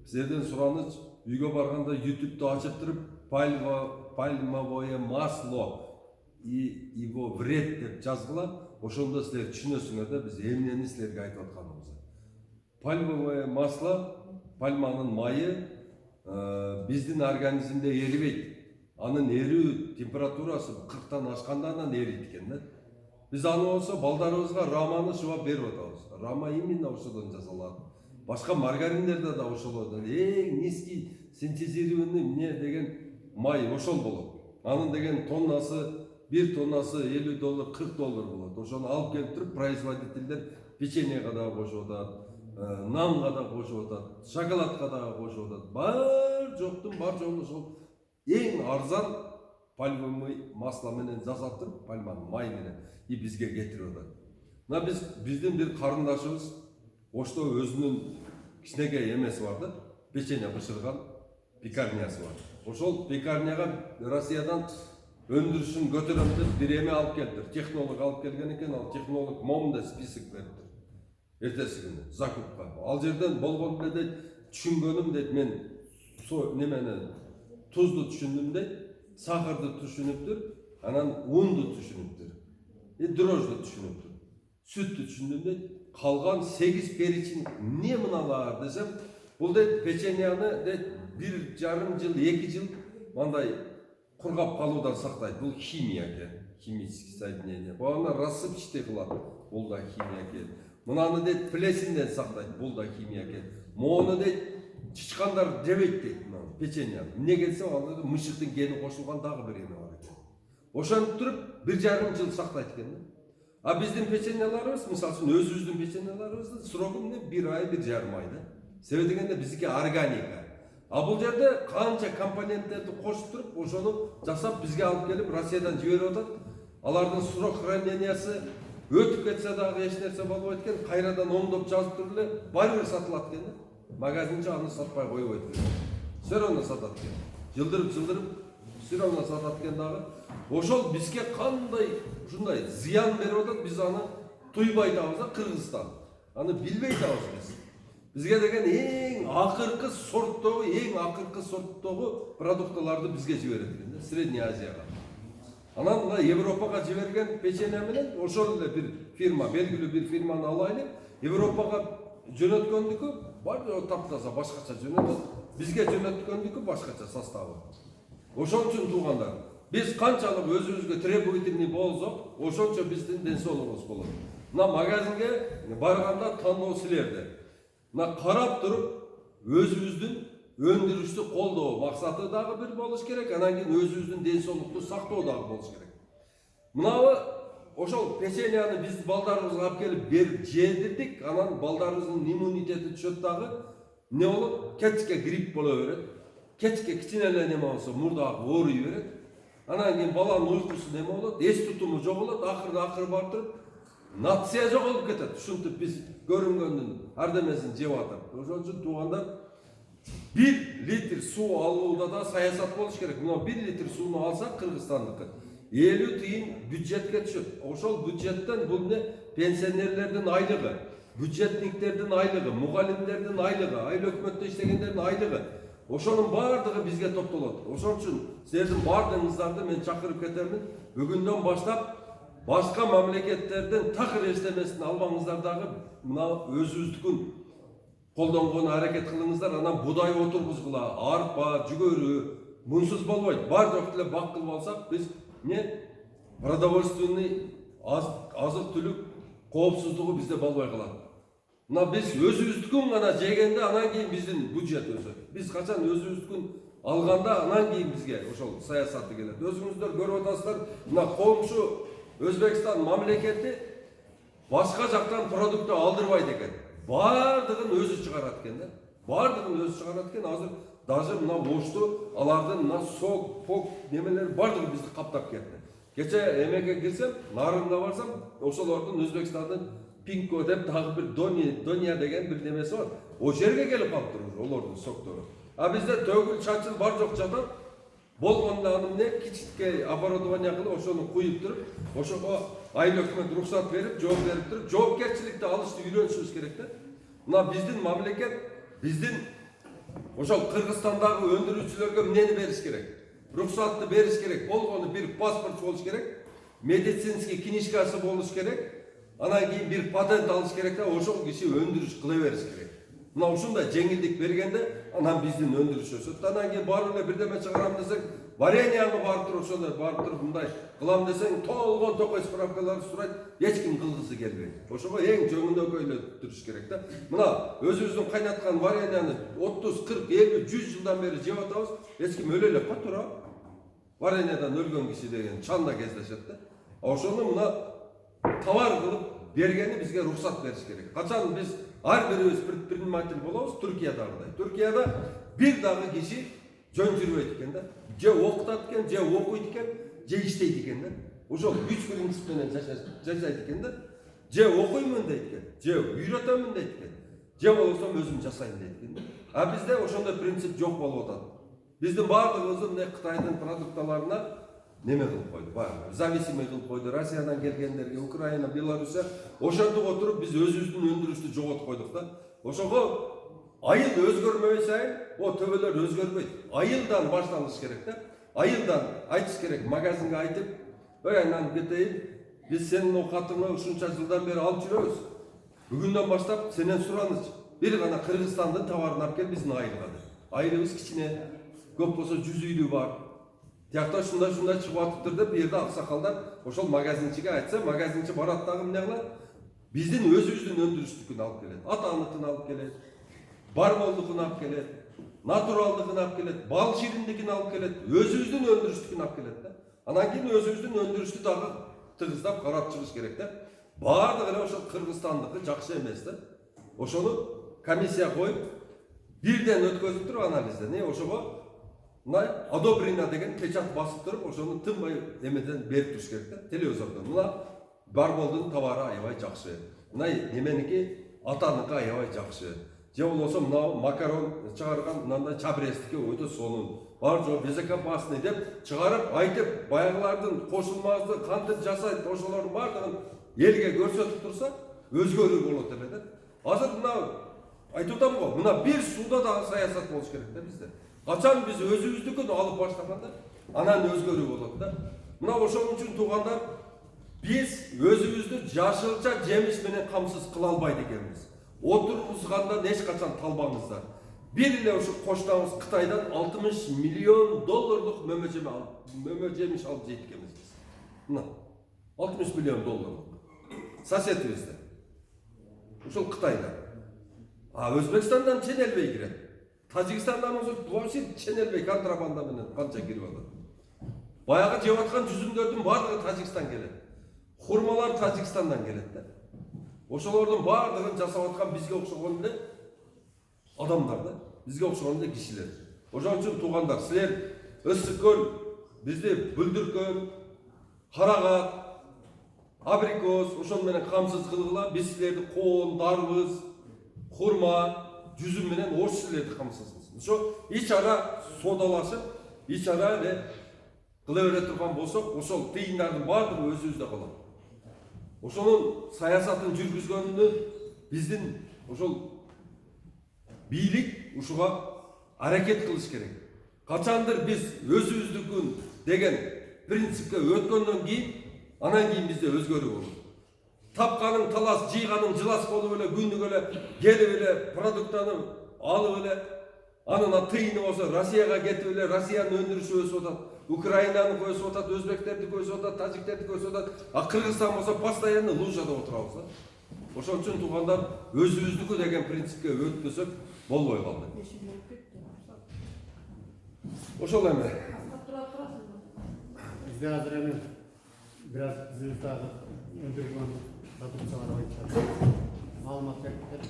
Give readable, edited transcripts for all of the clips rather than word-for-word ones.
Сіздерден сұраныш, үйге барғанда YouTube'да ашып тұрып, пальмовое масло и его вред деп жазғыла, ошонда сіздер түшүнөсүңөр да біз эмнени сіздерге айтып атканыбызды. Пальмовое масло, пальманын майы биздин организмде эрибейт. Анын эрүү температурасы 40-тан ашканда анан эрийт экен да. Biz аны болсо балдарыбызга раманы шыбап берип атабыз. Рама именно ошодон жасалат. Башка маргариндерде да ошолордон эң низкий синтезированный эмне деген май ошол болот. Анын деген тоннасы 1 тоннасы $50, $40 болот. Ошону алып келип туруп производительдер печеньеге да кошуп атат, нанга да кошуп атат, шоколадка да кошуп атат. Бар жоктун бар жолу ошол эң арзан пальмовый масло менен жасап туруп, пальманын май менен и бизге кетирип атат. Мына биздин бир карындашыбыз Ошто өзүнүн кичинекей эмеси бар да, печенье бышырган пекарнясы бар. Ошол пекарняга Россиядан өндүрүшүн көтөрөм деп бир эме алып келди. Технолог алып келген экен, ал технолог момундай список берди. Эртеси күнү закупка. Ал жерден болгон эле түшүнгөнүм дейт, мен немени тузду түшүндүм дейт, сахарды түшүнүптүр, анан унду түшүнүптүр. Дрожжду түшүнүптүр. Сүттү түшүндүм дейт. Қалған 8 перечин не мыналар десем, бұл дейт печеньяны дейт 1,5 жыл, 2 жыл мындай құрғап қалудан сақтайды. Бұл химия екен, химический соединение. Бұны рассыпчатый қылады, бұл да химия екен. Мынаны дейт плесенден сақтайды, бұл да химия екен. Моны дейт тышқандар жебейді дейт мынаны печеньяны. Не келсе, ал мышықтың гені қосылған дағы бір еме бар екен. Ошанып тұрып 1,5 жыл сақтайды екен. А биздин печеньяларыбыз, мисалы үчүн өзүбүздүн печеньяларыбыздын срогу 1 ай, 1,5 айда. Себеби дегенде биздики органика. А бул жерде канча компоненттерди кошуп туруп, ошону жасап бизге алып келип Россиядан жиберип атат. Алардын срок хранениясы өтүп кетсе дагы эч нерсе болбойт экен, кайрадан оңдоп жазып туруп эле баары бир сатылат экен да. Магазинчи аны сатпай койбойт экен. Все равно сатат экен. Жылдырып все равно сатат экен дагы. Ошол бизге кандай ушундай зыян берип атат, биз аны туйбай атабыз да, Кыргызстан. Аны билбей атабыз биз. Бизге деген эң акыркы сорттогу продукталарды бизге жиберет экен да, Средняя Азияга. Анан мына Европага жиберген печенье менен ошол эле бир фирма, белгилүү бир фирманы алайлы, Европага жөнөткөндүкү бар таптаза башкача жөнөтөт, бизге жөнөткөндүкү башкача составы. Ошон үчүн туугандар, biz канчалык өзүбүзгө требовательный болсок, ошончо биздин ден соолугубуз болот. Мына магазинге барганда тандоо силерде. Мына карап туруп, өзүбүздүн өндүрүштү колдоо максаты дагы бир болуш керек, анан кийин өзүбүздүн ден соолукту сактоо дагы болуш керек. Мынабы ошол печеньяны биз балдарыбызга алып келип берип жедирдик, анан балдарыбыздын иммунитети түшөт дагы, эмне болот? Кечке грипп боло берет. Кечке кичине эле неме болсо мурдагы ооруй берет. Анан кийин баланын уйкусу неме болот, эс тутуму жоголот, акыры барып туруп нация жоголуп кетет. Ушинтип биз көрүнгөндүн ардемесин жеп атып. Ошон үчүн туугандар 1 литр суу алууда да саясат болуш керек. Мына 1 литр сууну алсак Кыргызстандыкы 50 тыйын бюджетке түшөт. Ошол бюджеттен бул не пенсионерлердин айлыгы, бюджетниктердин айлыгы, мугалимдердин айлыгы, айыл өкмөттө иштегендердин айлыгы. Ошонун бардыгы бизге топтолот. Ошон үчүн силердин бардыгыңыздарды мен чакырып кетемин. Бүгүндөн баштап башка мамлекеттерден такыр эстемесин албаңыздар дагы мына өзүбүздүкүн колдонгону аракет кылыңыздар. Анан будай отургузгула, арпа, жүгөрү, мунсуз болбойт. Бар жок эле бак кылып алсак, биз не продовольственный азык-түлүк коопсуздугу бизде болбой калат. Мына биз өзүбүздүкүн гана жегенде анан кийин биздин бюджет өсөт. Биз качан өзүбүздүкүн алганда анан кийин бизге ошол саясаты келет. Өзүңүздөр көрүп атасыздар, мына коңшу Өзбекстан мамлекети башка жактан продукт алдырбайт экен. Бардыгын өзү чыгарат экен да. Бардыгын өзү чыгарат экен. Азыр даже мына Ошту алардын мына сок, пок немелери бардыгы бизди каптап кетти. Кече эмеге кирсем, нарында барсам, ошолордун Өзбекстандын Пинко деп дагы бир Дония деген бир немеси бар. О жерге келип калыптыр олордун соктору. А бизде төгүл чачыл бар жок жатат. Болгондо аны эмне кичикке оборудование кылып ошону куюп туруп, ошого айыл өкмөт уруксат берип, жооп берип туруп, жоопкерчиликти алышты үйрөнүшүбүз керек да. Мына биздин мамлекет, биздин Ошол Кыргызстандагы өндүрүүчүлөргө эмнени бериш керек? Рухсатты бериш керек. Болгону бир паспорт болуш керек. Медицинский книжкасы болуш керек. Анан кийин бир патент алыш керек да ошол киши өндүрүш кыла бериш керек. Мына ушундай жеңилдик бергенде анан биздин өндүрүш өсөт. Анан кийин барып эле бирдеме чыгарам десең, вареньяны барып туруп ошондой барып туруп мындай кылам десең, толгон токой справкаларды сурайт, эч ким кылгысы келбейт. Ошого эң жөнөкөйлөтүрүш керек да. Мына өзүбүздүн кайнаткан вареньяны 30, 40, 50, 100 жылдан бери жеп атабыз, эч ким өлө элек тура. Вареньядан өлгөн киши деген чанда кездешет да. Ошону мына товар кылып бергени бизге рухсат бериш керек. Качан биз ар бирибиз предприниматель болобуз, Түркиядагыдай. Туркияда бир дагы киши жөн жүрбөйт экен да. Же окутат экен, же окуйт экен, же иштейт экен да. Ошол 3 принцип менен жашайт экен да. Же окуймун дейт экен, же үйрөтөмүн дейт экен, же болбосо өзүм жасайм дейт экен да. А бизде ошондой принцип жок болуп атат. Биздин баардыгыбызды мына Кытайдын продукттарына неме кылып койду, баары зависимый кылып койду. Россиядан келгендерге, Украина, Белоруссия ошентип отуруп биз өзүбүздүн өндүрүштү жоготуп койдук да. Ошого айыл өзгөрмөй сайын, о төбөлөр өзгөрбөйт. Айылдан башталыш керек да. Айылдан айтыш керек, магазинге айтып, "Ой, анан кетейин, биз сенин окатыңы ушунча жылдан бери алып жүрөбүз. Бүгүндөн баштап сенен суранычы. Бир гана Кыргызстандын товарын алып кел биздин айылга" деп. Айылыбыз кичине, көп болсо 100 үйлүү бар. Тиякта ушундай чыгып атыптыр деп, бу жерде аксакалдар ошол магазинчиге айтса, магазинчи барат дагы эмне кылат? Биздин өзүбүздүн өндүрүштүкүн алып келет. Атаныкын алып келет. Бармолдукун алып келет. Натуралдыкын алып келет. Бал шириндикин алып келет. Өзүбүздүн өндүрүштүкүн алып келет да. Анан кийин өзүбүздүн өндүрүштү дагы тыгыздап карап чыгыш керек да. Баардыгы эле ошол Кыргызстандыкы жакшы эмес да. Ошону комиссия коюп бирден өткөзүп туруп анализден, ошого мына одобрено деген печат басып туруп, ошону тынбай эмеден берип туруш керек да. Телевизордон. Мына Барболдун товары аябай жакшы. Мына неменики Атаныкы аябай жакшы. Же болбосо мына макарон чыгарган мындай Чабрестики ойдо сонун. Бар жок безопасный деп чыгарып айтып, баягылардын кошулмасы кантип жасайт, ошолордун баардыгын элге көрсөтүп турса, өзгөрүү болот эле да. Азыр мына айтып атам го, мына бир сууда дагы саясат болуш керек да бизде. Качан биз өзүбүздүкүн алып баштаганда, анан өзгөрүү болот да. Мына ошон үчүн туугандар, биз өзүбүздү жашылча жемиш менен камсыз кыла албайт экенбиз. Отургузгандан эч качан талбаңыздар. Бир эле ушу коштабыз Кытайдан 60 миллион долларлык мөмө жемиш алып жейт экенбиз биз. Мына 60 миллион долларлык. Соседибизде. Ушул Кытайда. А Өзбекстандан ченелбей кирет. Тажикстандан вообще ченелбей контрабанда менен канча кирип атат. Баягы жеп аткан жүзүмдөрдүн баардыгы Тажикстан келет. Хурмалар Тажикстандан келет да. Ошолордун баардыгын жасап аткан бизге окшогон эле адамдар да. Бизге окшогон эле кишилер. Ошон үчүн туугандар, силер ысык көл, бизди бүлдүркөн, карагат, абрикос, ошон менен камсыз кылгыла, биз силерди коон, дарбыз, хурма, жүзүм менен ош силерди камсыз кылсын. Ошо ич ара содалашып, ич ара эле кыла бере турган болсок, ошол тыйындардын баардыгы өзүбүздө калат. Ошонун саясатын жүргүзгөнүнө биздин ошол бийлик ушуга аракет кылыш керек. Качандыр биз өзүбүздүкүн деген принципке өткөндөн кийин, анан кийин бизде өзгөрүү болот. Тапканың талас, жыйганың жылас болуп эле күндүк эле келип эле продуктаны алып эле, анын тыйыны болсо Россияга кетип эле Россиянын өндүрүшү өсүп атат. Украинаны өсүп атат, өзбектерди өсүп атат, тажиктерди өсүп атат. А Кыргызстан болсо постоянно лужада отурабыз да. Ошон үчүн туугандар, өзүбүздүкү деген принципке өтпөсөк болбой калды. Ошол эми. Бизде азыр эми бираз зылтагы өндүргөн продукциялар боюнча маалымат берип кетет.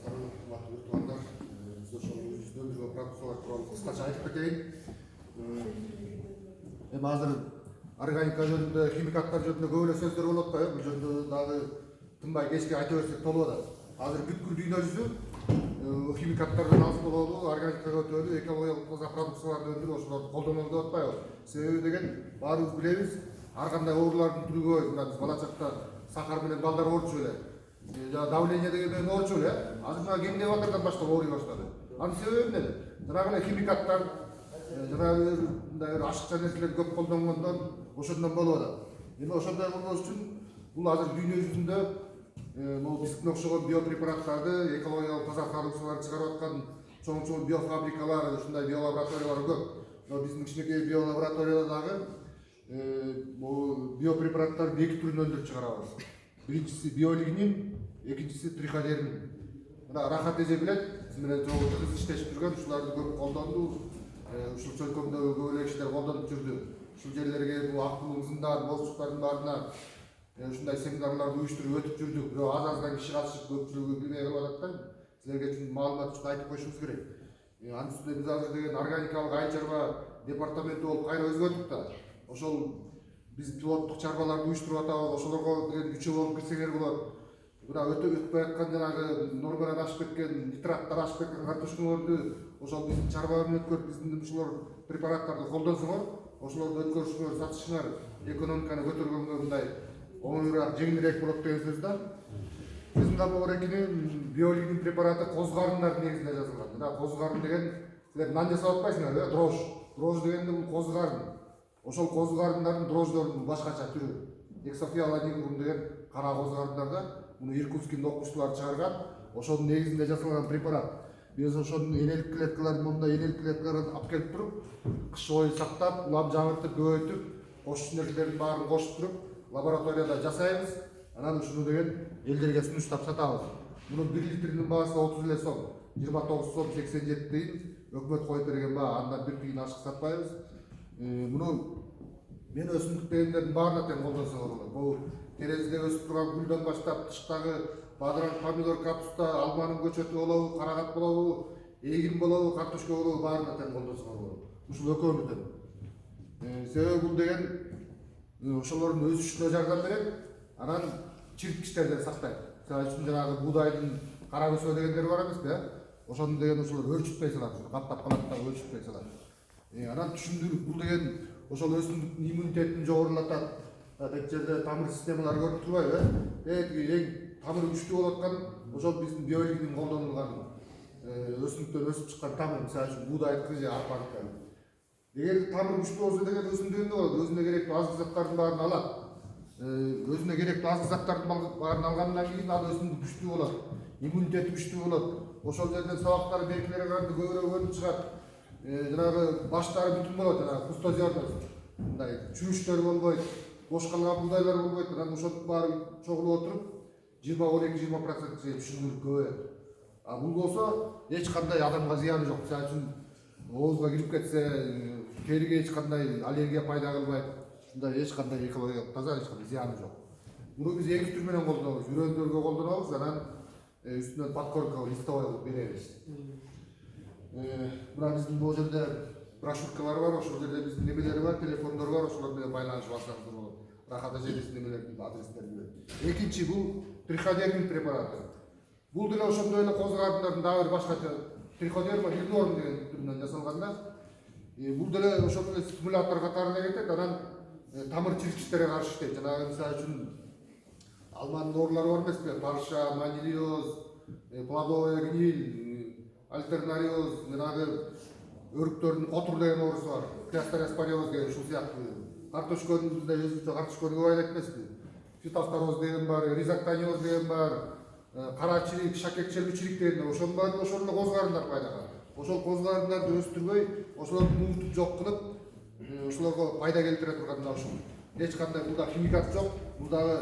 Туугандар, биз ошол өндүргөн продукциялар тууралуу кыскача айтып кетейин. Эми азыр органика жөнүндө, химикаттар жөнүндө көп эле сөздөр болуп атпайбы? Бул жөнүндө дагы тынбай кечке айта берсек болуп атат. Азыр бүткүл дүйнө жүзү химикаттардан аз бололу, органикага өтөлү, экологиялык таза продукцияларды өндүрүп ошолорду колдонолу деп атпайбы? Себеби деген баарыбыз билебиз, ар кандай оорулардын түрүгө, мына биз бала чакта сахар менен балдар ооручу эле. давление деген орчу эле. Азыр мына кемдеп атырдан баштап ооруй баштады. Анын себеби эмне? Жанагы эле химикаттар, жанагы мындай ашыкча нерселер көп колдонгондон ошондон болуп атат. Эми ошондой болбош үчүн бул азыр дүйнө жүзүндө могу биздикine окшогон биопрепараттарды экологиялык таза калуучулар чыгарып аткан чоң биофабрикалар, ушундай биолабораториялар көп. Биздин кичинекей биолабораторияда дагы могу биопрепараттарды эки түрүн өндүрүп чыгарабыз. Биринчиси биолигнин, экинчиси триходермин. Мына Рахат эже билет, биз менен жолу тыгыз иштешип жүргөн, ушуларды көп колдонду. Ушул чөлкөмдөгү көп эле кишилер колдонуп жүрдү. Ушул жерлерге бул актылыгыңыздар, болчуктардын баарына ушундай семинарларды уюштуруп өтүп жүрдүк. Бирок аз-аздан киши катышып көпчүлүгү билбей калып атат да. Силерге үчүн маалымат үчүн айтып коюшубуз керек. Анын үстүнө биз азыр деген органикалык айыл чарба департаменти болуп кайра өзгөрдүк да. Ошол биз пилоттук чарбаларды уюштуруп атабыз. Ошолорго деген күчө болуп кирсеңер болот. Мына өтпөй аткан жанагы нормадан ашып кеткен, нитраттар ашып кеткен картошкаларды ошол биздин чарба менен өткөрүп биздин ушулар препараттарды колдонсоңор, ошолорду өткөрүшүңөр, сатышыңар экономиканы көтөргөнгө мындай оңоюраак, жеңилирээк болот деген сөз да. Биз мына Борекинин биолигнин препараты козгарындар негизинде жазылган. Мына козгарын деген силер нан жасап атпайсыңар, дрож. Дрож дегенде бул козгарын. Ошол козгарындардын дрождордун башкача түрү. Эксофиаланигрум деген кара козгарындарда муну Иркутскийдин окумуштуулары чыгарган. Ошонун негизинде жасалган препарат. Биз ошонун энелик клеткаларын, мондай энелик клеткаларын алып келип туруп, кыш бою сактап, улам жаңыртып, көбөйтүп, кошчу нерселердин баарын кошуп туруп, лабораторияда жасайбыз. Анан ушуну деген элдерге сунуштап сатабыз. Мунун 1 литринин баасы 30 эле сом, 29 сом 87 тыйын өкмөт коюп берген баа, андан 1 тыйын ашык сатпайбыз. Муну мен өсүмдүк дегендердин баарына тең колдонсоңор болот. Бул терезеде өсүп турган гүлдөн баштап тыштагы бадыраң, помидор, капуста, алманын көчөтү болобу, карагат болобу, эгин болобу, картошка болобу баарына тең колдонсоңор болот. Ушул экөөнү тең. Себеби бул деген ошолордун өсүшүнө жардам берет, анан чирткичтерден сактайт. Мисалы үчүн жанагы буудайдын кара көсө дегендери бар эмеспи, ошону деген ошолор өрчүтпөй салат, каптап калат да өрчүтпөй салат. Анан түшүндүрүп бул деген ошол өсүмдүктүн иммунитетин жогорулатат. Тек жерде тамыр системалары көрүнүп турбайбы? Эң тамыры күчтүү болуп аткан ошол биздин биологинин колдонулган өсүмдүктөн өсүп чыккан тамыр, мисалы үчүн буудайдыкы же арпаныкы. Эгер тамыр күчтүү болсо деген өсүмдүк эмне болот? Өзүнө керектүү азык заттардын баарын алат. Өзүнө керектүү азык заттардын баарын алгандан кийин ал өсүмдүк күчтүү болот. Иммунитети күчтүү болот. Ошол жерден сабактары белгилери канды көбүрөөк өнүп чыгат. Жанагы баштары бүтүн болот, жанагы пустозерность. Мындай чүрүштөр болбойт, бош калган буудайлар болбойт. Анан ошонун баары чогулуп отуруп 12-20% түшүндүрүп көбөйөт. Бул болсо эч кандай адамга зыяны жок. Мисалы үчүн оозго кирип кетсе, териге эч кандай аллергия пайда кылбайт. Ушундай эч кандай экологиялык таза, эч кандай зыяны жок. Муну биз эки түр менен колдонобуз. Үрөндөргө колдонобуз, анан үстүнөн подкорка листовой кылып беребиз. Мына биздин бул жерде брошюркалар бар, ошол жерде биздин немелери бар, телефондор бар, ошолор менен байланышып алсаңыздар болот. Рахат эжебиздин немелердин адрестерин билет. Экинчи бул триходермин препараты. Бул деле ошондой эле козгардындардын дагы бир башкача триходерма ирнорм деген түрүнөн жасалган да. Бул деле ошол эле стимулятор катарына кетет, анан тамыр чирткичтерге каршы иштейт. Жанагы мисалы үчүн алманын оорулары бар эмеспи? Парша, манилиоз, плодовая гниль, альтернариоз, жанагы өрүктөрдүн котур деген оорусу бар. Кластероспориоз деген ушул сыяктуу. Картошконун бизде өзүнчө картошкону көп айлайт эмеспи? Фитофтороз деген бар, ризоктониоз деген бар, кара чирик, шакек челбичирик дегендер. Ошонун баары ошол эле козгарындар пайда кылат. Ошол козгарындарды өстүрбөй, ошолорду муутуп жок кылып, ошолорго пайда келтире турган да ушул. Эч кандай буда химикат жок. Будагы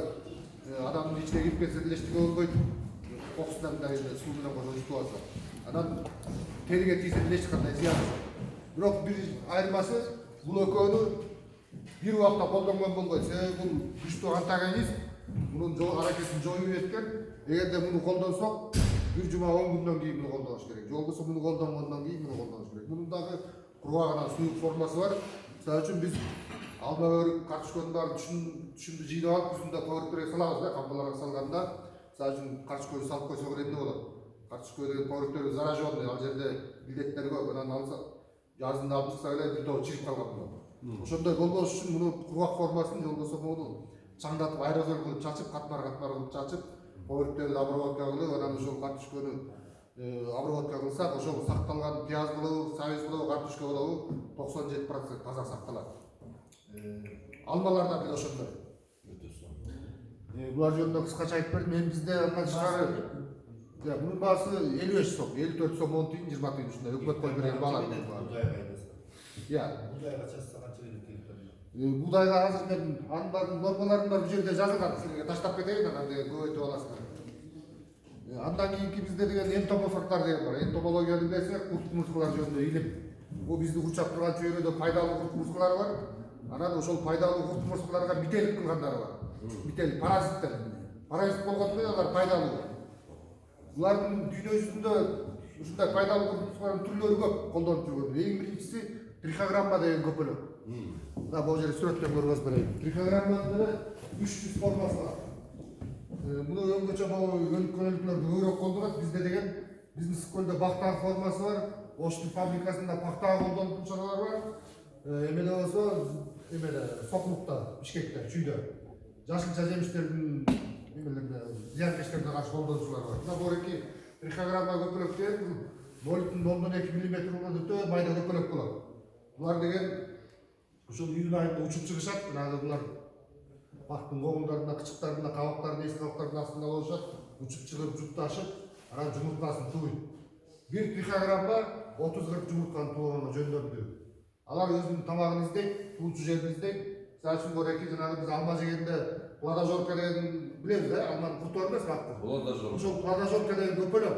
адамдын ичине кирип кетсе деле эчтеке болбойт. Кокусунан мындай суу менен кошо жутуп алса. Анан териге тийсе деле эч кандай зыяны жок. Бирок бир айырмасы бул экөөнү бир убакта колдонгон болбойт. Себеби бул күчтүү антагонист, мунун аракетин жоюу эткен. Эгерде муну колдонсок, бир жума 10 күндөн кийин муну колдоныш керек. Же болбосо муну колдонгондон кийин муну колдоныш керек. Мунун дагы кургагынан суюк формасы бар. Мисалы үчүн биз алма өрүк, картошконун баарын түшүмдү жыйнап алып, үстүндө повырктерге салабыз да, камбаларга салганда, мисалы үчүн картошкону салып койсок эмне болот? Картошко деген повырктер зараженный, ал жерде илдеттер көп, анан алса жазында алып чыксак эле бир топ чирип калган болот. Ошондой болбош үчүн муну кургак формасын же болбосо муну чаңдатып аэрозол кылып чачып, катмар кылып чачып, поверттерди обработка кылып, анан ошол картошканы обработка кылсак, ошол сакталган пияз болобу, сабиз болобу, картошка болобу 97% таза сакталат. Алмалар да бир ошондой. Булар жөнүндө кыскача айтып бердим. Мен бизде андан тышкары мунун баасы 55 сом, 54 сом 10 тыйын, 20 тыйын ушундай өкмөт коюп берген баалар. Будайга чачса канча берет гектарына? Будайга азыр мен анын нормаларын бул жерде жазылган. Силерге таштап кетейин, анан көбөйтүп аласыңар. Андан кийинки бизде деген энтомофагтар деген бар. Энтомологияны билесиңер, курт-кумурскалар жөнүндө илим. Бул бизди курчап турган чөйрөдө пайдалуу курт-кумурскалар бар. Анан ошол пайдалуу курт-кумурскаларга мителик кылгандары бар. Мителик паразиттер. Паразит болгондо менен алар пайдалуу. Булардын дүйнө жүзүндө ушундай пайдалуу курт-кумурскалардын түрлөрү көп колдонуп жүргөн. Эң биринчиси трихограмма деген көпөлөк. Мына бул жерде сүрөттөн көргөзүп берейин. Трихограмманын 300 формасы бар. Муну өңгөчө өнүккөнлүктөрдү көбүрөөк колдонот. Бизде деген бизнес көлдө бактагы формасы бар. Оштун фабрикасында пактагы колдонуп чаралар бар. Эмеле болсо, Сокулукта, Бишкекте, Чүйдө жашылча жемиштердин зыянкечтерине каршы колдонуучулар бар. Мына бул эки трихограмма көпөлөк деген 0,02 мм өтө майда көпөлөк болот. Булар деген ушул июнь айында учуп чыгышат. Мына булар бактын коңундарында, кычыктарында, кабактарында, эски кабактардын астында болушат. Учуп чыгып, жупташып, анан жумурткасын тууйт. Бир трихограмма 30-40 жумуртканы тууганга жөндөмдүү. Алар өзүнүн тамагын издейт, туучу жерин издейт. Мисалы үчүн бореки жанагы биз алма жегенде плодожорка деген билебиз, алманын курту эмес бактын. Плодожорка. Ошол плодожорка деген көпөлөк.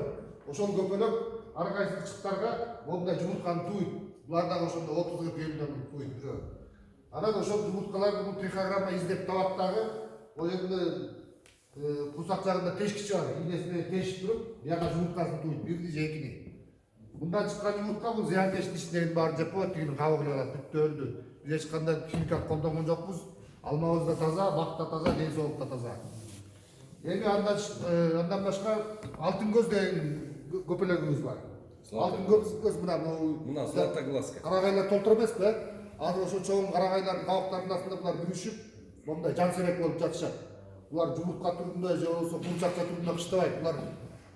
Ошол көпөлөк ар кайсы кычыктарга мондай жумуртканы тууйт. Булар дагы ошондо 30-40 жөндөмдүү тууйт бирөө. Анан ошол жумурткаларды бул трихограмма издеп табат дагы. Ол жерде курсак жагында тешкичи бар. Ийнесине тешип туруп, бияка жумурткасын тууйт, бирди же экини. Мындан чыккан жумуртка бул зыянкечтин ичиндегин баарын жеп коет, тигинин кабыгын алат, бүттү өлдү. Биз эч кандай химикат колдонгон жокпуз. Алмабыз да таза, бак да таза, ден соолук да таза. Эми андан башка алтын көз деген көпөлөгүбүз бар. Алтын көз Мына златоглазка. Карагайлар толтур эмеспи? Азыр ошо чоң карагайлардын кабактарынын астында булар бүрүшүп, мондай жан серек болуп жатышат. Булар жумуртка түрүндө же болбосо курчакча түрүндө кыштабайт. Булар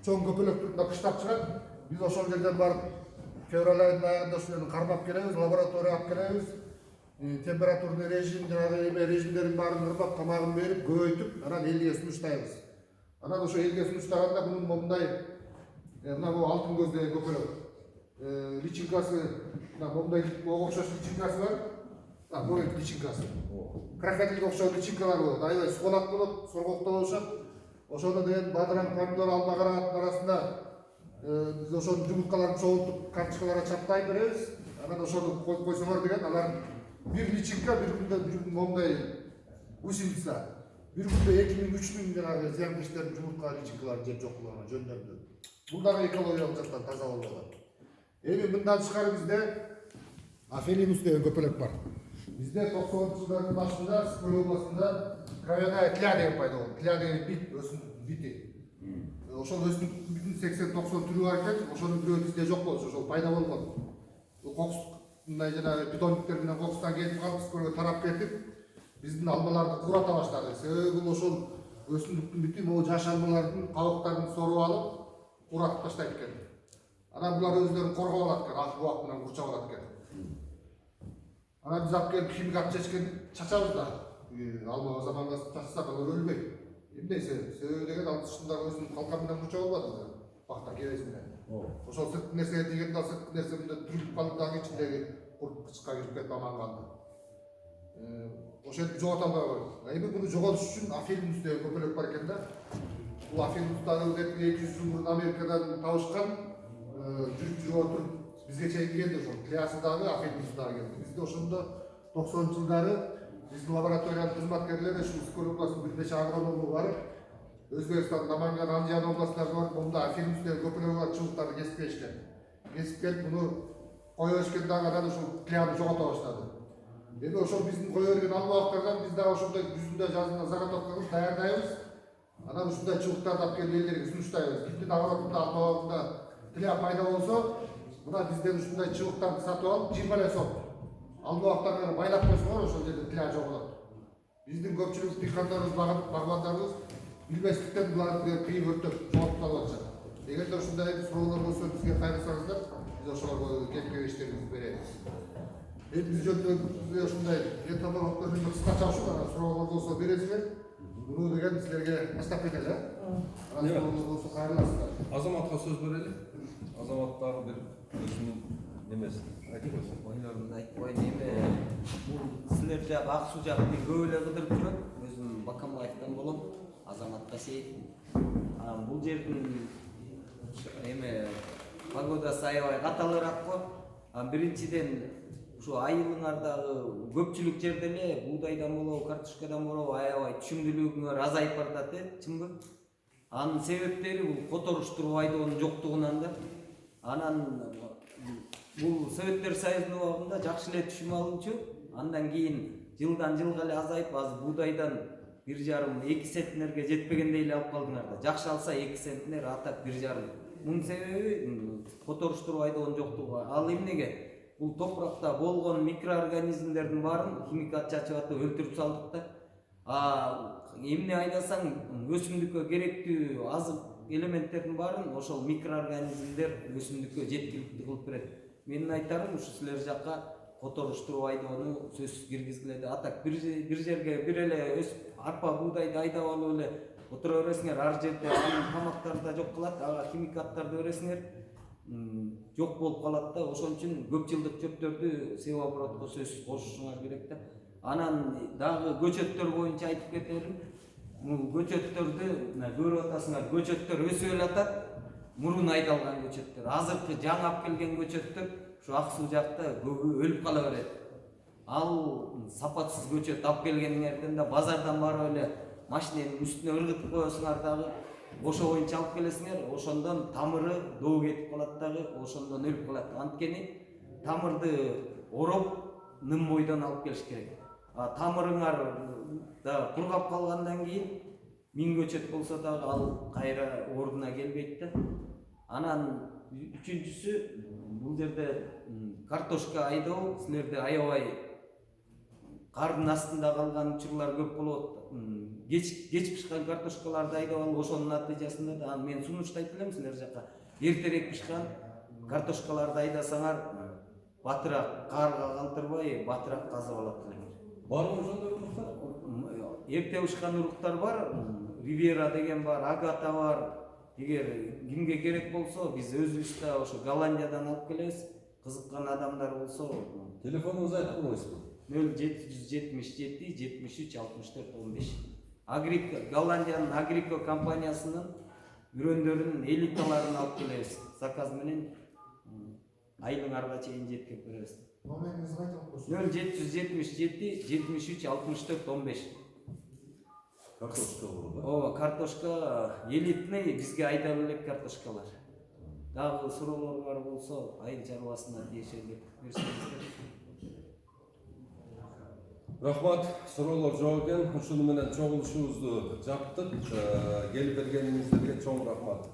чоң көпөлөк түрүндө кыштап чыгат. Биз ошол жерден барып февраль айынын аягында ушуларды кармап келебиз, лабораторияга алып келебиз. Температурный режим, жанагы режимдерин баарын кырмап, тамагын берип, көбөйтүп, анан элге сунуштайбыз. Анан ошо элге сунуштаганда мунун мондай мына бул алтын көз деген көпөлөк. Личинкасы, мына мондай ого окшош личинкасы бар. Бул личинкасы. Крокодилге окшош личинкалар болот. Аябай сугалак болот, соргоктоо болушат. Ошону деген бадыран, помидор, алма карагаттын арасында биз ошонун жумурткаларын чогултуп карточкаларга чаптай беребиз. Анан ошону коюп койсоңор деген алар бир личинка бир күндө мондай усилица. Бир күндө 2000-3000 жанагы зыянкечтердин жумуртка личинкаларын жеп жок кылган жөндөмдүү. Бул дагы экологиялык жактан таза болот. Эми мындан тышкары бизде Афелинус деген көпөлөк бар. Бизде 90-жылдардын башында Скөл областында кровяная тля деген пайда болду. Тля деген бит, өсүмдүк бити. Ошол өсүмдүк бүтүн 80-90 түрү бар экен. Ошонун бирөө бизде жок болчу, ошол пайда болгон. Кокус мындай жанагы питомниктер менен кокустан кетип калып, Скөлгө тарап кетип, биздин алмаларды курата баштады. Себеби бул ошол өсүмдүктүн бити могу жаш алмалардын кабыктарын соруп алып, куратып таштайт экен. Анан булар өздөрүн коргоп алат экен, ак убак менен курчап алат экен. Анан биз алып келип химикат чачабыз да. Алма заманга чачсак алар өлбөйт. Эмне себеби деген ал тышындагы өзүнүн калкан менен курчап албады. Бакта кебес менен. Ошол сырткы нерсеге тийгенде сырткы нерсе мындай түрүлүп калып дагы ичиндеги курт кычыкка кирип кетип аман калды. Ошентип жогото албайбыз. Эми буну жоготуш үчүн Афелинус деген көпөлөк бар экен да. Бул Афелинус дагы 200 жыл мурун Америкадан табышкан. Жүрүп отуруп бизге чейин келди ошол. Клясы дагы Афелинус дагы келди. Бизде ошондо 90-жылдары биздин лабораториянын кызматкерлери ушу Скөл областынын бир нече агроному барып, Өзбекстан, Наманган, Анжан областтарына барып, монда Афелинус деген көпөлөк бар чыбыктарды кесип келишкен. Кесип келип муну кое беришкен дагы анан ушул кляны жогото баштады. Эми ошол биздин кое берген албактардан биз дагы ошондой жүзүндө жазына заготовка кылып даярдайбыз. Анан ушундай чыбыктарды алып келип элдерге сунуштайбыз. Биздин огородунда албагында кля пайда болсо, мына бизден ушундай чыбыктарды сатып алып 20 сом. Албактарга байлап койсоңор ошол жерде кля жоготот. Биздин көпчүлүк дыйкандарыбыз, багбандарыбыз билбестиктен буларды кыйгыртып жооп алып атышат. Эгерде ушундай суроолор болсо бизге кайрылсаңыздар, биз ошолорго кеп кеңештерибизди беребиз. Биз жөнүндө ушундай этабактарды кыскача ушул суроолор болсо бересиңер. Муну деген силерге баштап кетели, Анан суроолор болсо кайрыласыздар. Азаматқа сөз берели. Азамат дагы бир өзүнүн немесин айтып койсун. Ойлорумду айтып коеюн. Эми бул силер жак ак суу жакты көп эле кыдырып турат. Өзүм Бакамбаевден болом, Азаматка сейитмин. Бул жердин эми погодасы аябай каталыраак го. Биринчиден ушу айылыңардагы көпчүлүк жерде эле буудайдан болобу, картошкадан болобу аябай түшүмдүүлүгүңөр азайып баратат, чынбы? Анын себептери бул которуштуруп айдоонун жоктугунан да. Анан бул Советтер Союзунун убагында жакшы эле түшүм алынчу. Андан кийин жылдан жылга эле азайып, азыр буудайдан 1,5-2 центнерге жетпегендей эле алып калдыңар да. Жакшы алса 2 центнер, атап 1,5. Мунун себеби которуштуруп айдоонун жоктугу. Ал эмнеге? Бул топуракта болгон микроорганизмдердин баарын химикат чачып атып өлтүрүп салдык да. Эмне айдасаң өсүмдүккө керектүү азык элементтердин баарын ошол микроорганизмдер өсүмдүккө жеткиликтүү кылып берет. Менин айтарым ушу силер жакка которуштуруп айдоону сөзсүз киргизгиле да. Атак бир жерге бир эле арпа буудайды айдап алып эле отура бересиңер, ар жерде анын тамактары да жок калат, ага химикаттарды бересиңер, жок болуп калат да. Ошон үчүн көп жылдык чөптөрдү себооборотко сөзсүз кошушуңар керек да. Анан дагы көчөттөр боюнча айтып кетелим. Бул көчөттөрдү көрүп атасыңар, көчөттөр өсүп эле атат. Мурун айдалган көчөттөр, азыркы жаңы алып келген көчөттөр ушу ак суу жакта көбү өлүп кала берет. Ал сапатсыз көчөт алып келгениңерден да базардан барып эле машиненин үстүнө ыргытып коесуңар дагы, ошо боюнча алып келесиңер, ошондон тамыры доо кетип калат дагы, ошондон өлүп калат. Анткени тамырды ороп ным бойдон алып келиш керек. Тамырыңар да кургап калгандан кийин 1000 көчөт болсо дагы ал кайра ордуна келбейт да. Анан үчүнчүсү бул жерде картошка айдоо силерде аябай кардын астында калган учурлар көп болот. Кеч пишкан картошкаларды айдап алып ошонун натыйжасында да мен сунуштайт элем силер жакка эртерээк пишкан картошкаларды айдасаңар батыраак карга калтырбай батыраак казып алат элеңер. Барбы ошондой уруктар? Эрте пишкан уруктар бар, Ривера деген бар, Агата бар. Эгер кимге керек болсо биз өзүбүз да ошо Голландиядан алып келебиз. Кызыккан адамдар болсо Телефонуңузду айтып коесузбу? 0777 73 64 15. Голландиянын Агрико компаниясынын үрөндөрүнүн элиталарын алып келебиз. Заказ менен айылыңарга чейин жеткирип беребиз. Номериңизди айтып коесуңуз. 0777 73 64 15. Картошка болот да? Ооба, картошка элитный бизге айдап элек картошкалар. Дагы суроолоруңар болсо айыл чарбасына тиешелик берсеңиздер. Рахмат, суроолор жок экен. Ушуну менен чогулушубузду жаптык. Келип бергениңиздерге чоң рахмат.